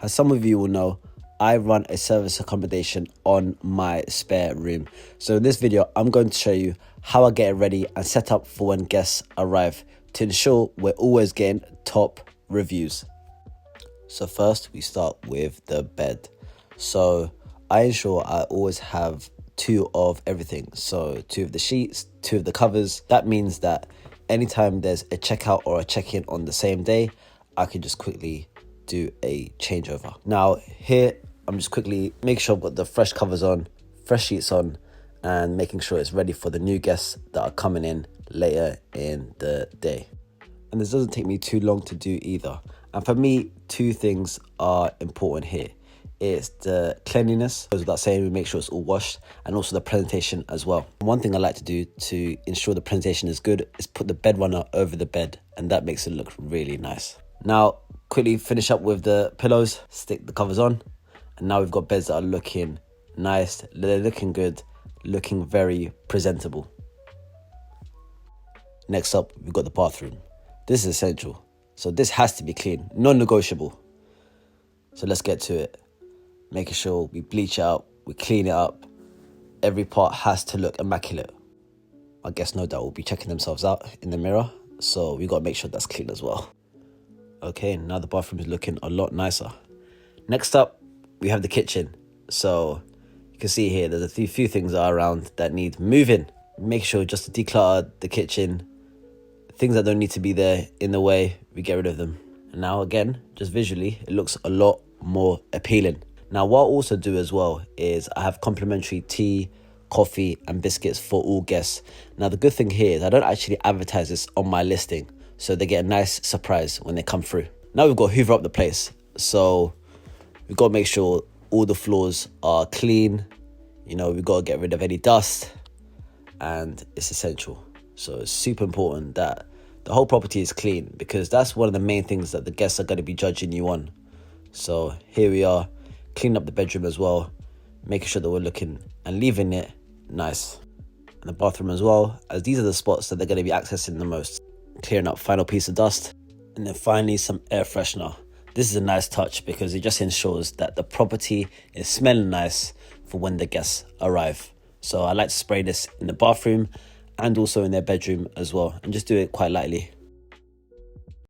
As some of you will know, I run a service accommodation on my spare room. So in this video, I'm going to show you how I get it ready and set up for when guests arrive to ensure we're always getting top reviews. So first we start with the bed. So I ensure I always have 2 of everything. So 2 of the sheets, 2 of the covers. That means that anytime there's a checkout or a check-in on the same day, I can just quickly do a changeover. Now here, I'm just quickly making sure I've got the fresh covers on, fresh sheets on, and making sure it's ready for the new guests that are coming in later in the day. And this doesn't take me too long to do either. And for me, 2 things are important here. It's the cleanliness, goes without saying, we make sure it's all washed, and also the presentation as well. One thing I like to do to ensure the presentation is good is put the bed runner over the bed, and that makes it look really nice. Now, quickly finish up with the pillows, stick the covers on, and now we've got beds that are looking nice, they're looking good, looking very presentable. Next up, we've got the bathroom. This is essential. So this has to be clean, non-negotiable. So let's get to it. Making sure we bleach it out, we clean it up. Every part has to look immaculate. I guess no doubt will be checking themselves out in the mirror, so we got to make sure that's clean as well. Okay, now the bathroom is looking a lot nicer. Next up, we have the kitchen. So you can see here, there's a few things that are around that need moving. Make sure just to declutter the kitchen. Things that don't need to be there in the way, we get rid of them. And now again, just visually, it looks a lot more appealing. Now what I'll also do as well is I have complimentary tea, coffee and biscuits for all guests. Now the good thing here is I don't actually advertise this on my listing, so they get a nice surprise when they come through. Now we've got to hoover up the place. So we've got to make sure all the floors are clean. You know, we've got to get rid of any dust, and it's essential. So it's super important that the whole property is clean, because that's one of the main things that the guests are going to be judging you on. So here we are, cleaning up the bedroom as well, making sure that we're looking and leaving it nice. And the bathroom as well, as these are the spots that they're going to be accessing the most. Clearing up final piece of dust. And then finally some air freshener. This is a nice touch because it just ensures that the property is smelling nice for when the guests arrive. So I like to spray this in the bathroom and also in their bedroom as well, and just do it quite lightly.